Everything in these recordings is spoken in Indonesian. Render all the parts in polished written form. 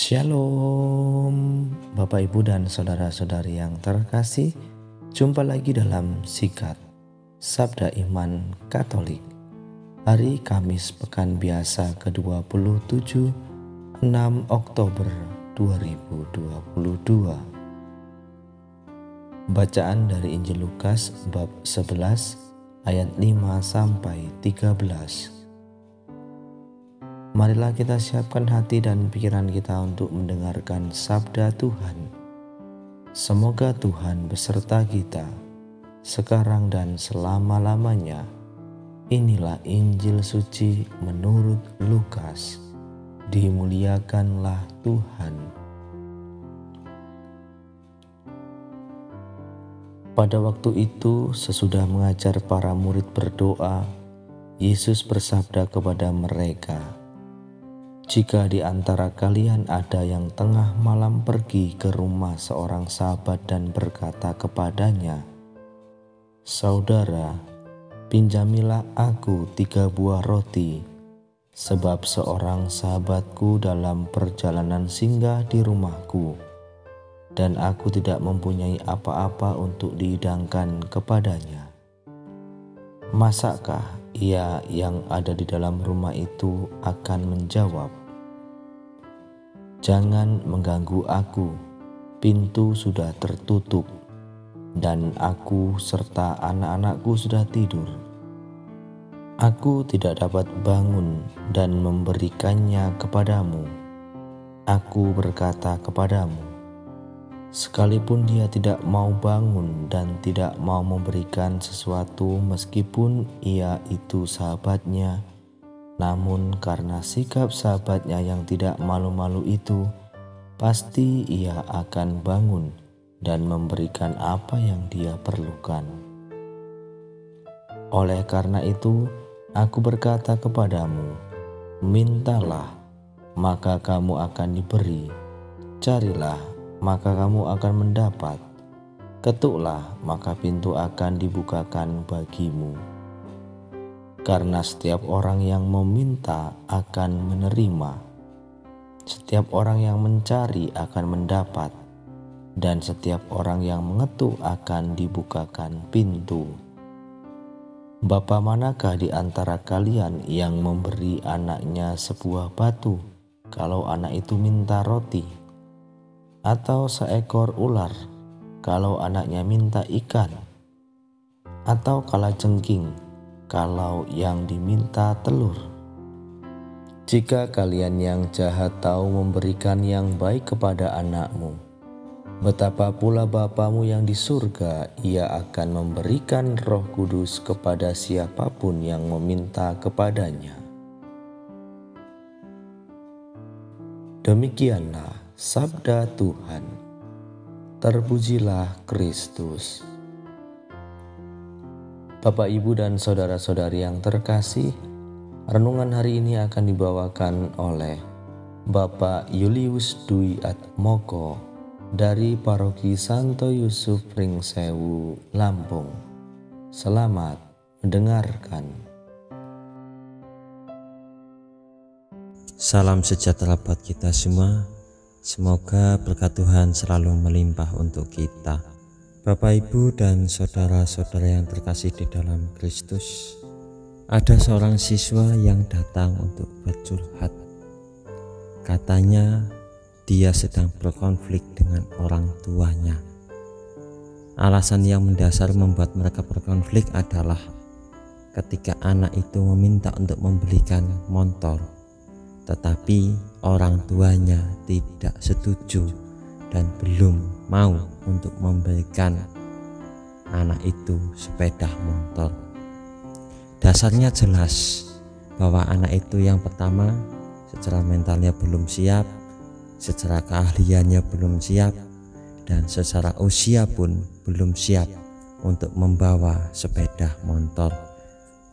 Shalom Bapak Ibu dan saudara-saudari yang terkasih. Jumpa lagi dalam Sikat Sabda Iman Katolik hari Kamis Pekan Biasa ke-27 6 Oktober 2022. Bacaan dari Injil Lukas bab 11 ayat 5 sampai 13. Marilah kita siapkan hati dan pikiran kita untuk mendengarkan sabda Tuhan. Semoga Tuhan beserta kita, sekarang dan selama-lamanya. Inilah Injil suci menurut Lukas. Dimuliakanlah Tuhan. Pada waktu itu, sesudah mengajar para murid berdoa, Yesus bersabda kepada mereka, "Jika di antara kalian ada yang tengah malam pergi ke rumah seorang sahabat dan berkata kepadanya, 'Saudara, pinjamilah aku 3 buah roti, sebab seorang sahabatku dalam perjalanan singgah di rumahku, dan aku tidak mempunyai apa-apa untuk dihidangkan kepadanya.' Masakkah ia yang ada di dalam rumah itu akan menjawab, 'Jangan mengganggu aku, pintu sudah tertutup, dan aku serta anak-anakku sudah tidur. Aku tidak dapat bangun dan memberikannya kepadamu.' Aku berkata kepadamu, sekalipun dia tidak mau bangun dan tidak mau memberikan sesuatu meskipun ia itu sahabatnya, namun karena sikap sahabatnya yang tidak malu-malu itu, pasti ia akan bangun dan memberikan apa yang dia perlukan. Oleh karena itu, aku berkata kepadamu, mintalah, maka kamu akan diberi, carilah, maka kamu akan mendapat, ketuklah, maka pintu akan dibukakan bagimu. Karena setiap orang yang meminta akan menerima, setiap orang yang mencari akan mendapat, dan setiap orang yang mengetuk akan dibukakan pintu. Bapa manakah di antara kalian yang memberi anaknya sebuah batu kalau anak itu minta roti? Atau seekor ular kalau anaknya minta ikan? Atau kalajengking kalau yang diminta telur? Jika kalian yang jahat tahu memberikan yang baik kepada anakmu, betapa pula Bapamu yang di surga, ia akan memberikan Roh Kudus kepada siapapun yang meminta kepadanya." Demikianlah sabda Tuhan. Terpujilah Kristus. Bapak, Ibu, dan saudara-saudari yang terkasih, renungan hari ini akan dibawakan oleh Bapak Julius Dwi Atmoko dari Paroki Santo Yusuf Pringsewu, Lampung. Selamat mendengarkan. Salam sejahtera buat kita semua. Semoga berkat Tuhan selalu melimpah untuk kita. Bapak, Ibu, dan saudara-saudara yang terkasih di dalam Kristus, ada seorang siswa yang datang untuk bercurhat. Katanya dia sedang berkonflik dengan orang tuanya. Alasan yang mendasar membuat mereka berkonflik adalah ketika anak itu meminta untuk membelikan motor, tetapi orang tuanya tidak setuju dan belum mau untuk memberikan anak itu sepeda motor. Dasarnya jelas bahwa anak itu yang pertama secara mentalnya belum siap, secara keahliannya belum siap, dan secara usia pun belum siap untuk membawa sepeda motor.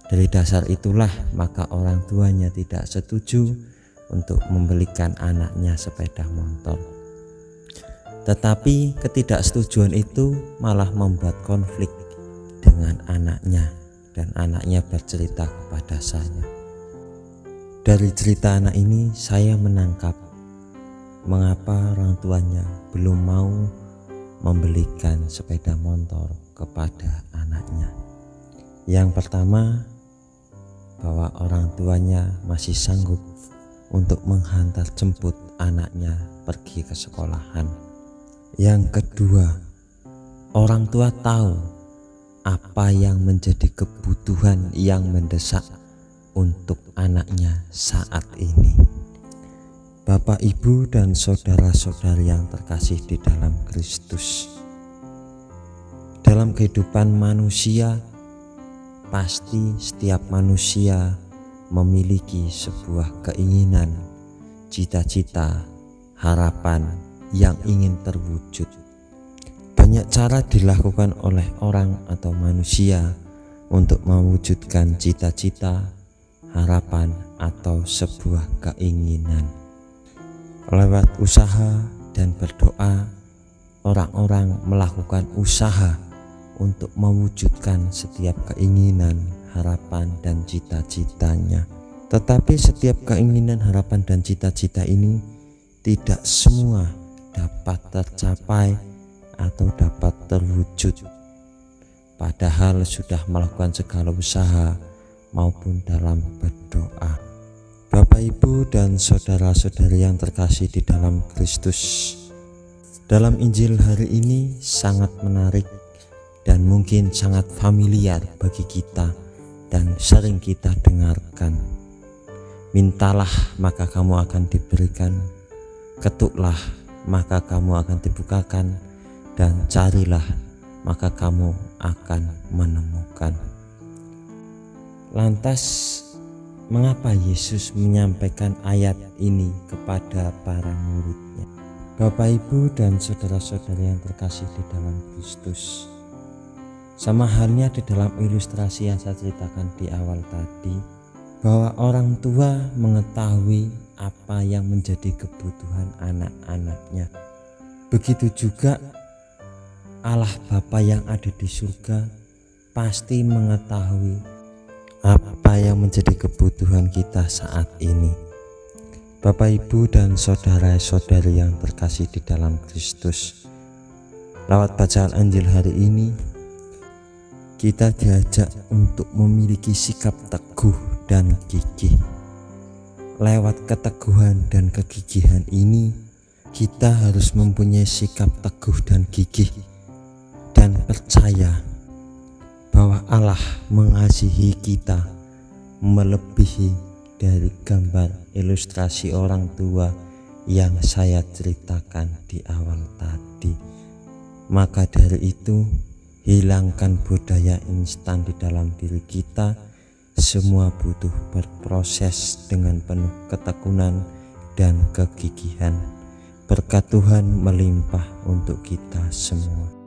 Dari dasar itulah maka orang tuanya tidak setuju untuk membelikan anaknya sepeda motor. Tetapi ketidaksetujuan itu malah membuat konflik dengan anaknya, dan anaknya bercerita kepada saya. Dari cerita anak ini saya menangkap mengapa orang tuanya belum mau membelikan sepeda motor kepada anaknya. Yang pertama, bahwa orang tuanya masih sanggup untuk menghantar jemput anaknya pergi ke sekolahan. Yang kedua, orang tua tahu apa yang menjadi kebutuhan yang mendesak untuk anaknya saat ini. Bapak, Ibu, dan saudara-saudari yang terkasih di dalam Kristus, dalam kehidupan manusia, pasti setiap manusia memiliki sebuah keinginan, cita-cita, harapan yang ingin terwujud. Banyak cara dilakukan oleh orang atau manusia untuk mewujudkan cita-cita, harapan, atau sebuah keinginan. Lewat usaha dan berdoa, orang-orang melakukan usaha untuk mewujudkan setiap keinginan, harapan, dan cita-citanya. Tetapi setiap keinginan, harapan, dan cita-cita ini tidak semua dapat tercapai atau dapat terwujud, padahal sudah melakukan segala usaha maupun dalam berdoa. Bapak, Ibu, dan saudara-saudari yang terkasih di dalam Kristus, dalam Injil hari ini sangat menarik dan mungkin sangat familiar bagi kita dan sering kita dengarkan. Mintalah maka kamu akan diberikan, ketuklah maka kamu akan dibukakan, dan carilah maka kamu akan menemukan. Lantas mengapa Yesus menyampaikan ayat ini kepada para muridnya? Bapak, Ibu, dan saudara-saudari yang terkasih di dalam Kristus, sama halnya di dalam ilustrasi yang saya ceritakan di awal tadi, bahwa orang tua mengetahui apa yang menjadi kebutuhan anak-anaknya. Begitu juga Allah Bapa yang ada di surga pasti mengetahui apa yang menjadi kebutuhan kita saat ini. Bapak, Ibu, dan saudara-saudari yang terkasih di dalam Kristus, lewat bacaan Injil hari ini kita diajak untuk memiliki sikap teguh dan gigih. Lewat keteguhan dan kegigihan ini, kita harus mempunyai sikap teguh dan gigih dan percaya bahwa Allah mengasihi kita melebihi dari gambar ilustrasi orang tua yang saya ceritakan di awal tadi. Maka dari itu, hilangkan budaya instan di dalam diri kita. Semua butuh berproses dengan penuh ketekunan dan kegigihan. Berkat Tuhan melimpah untuk kita semua.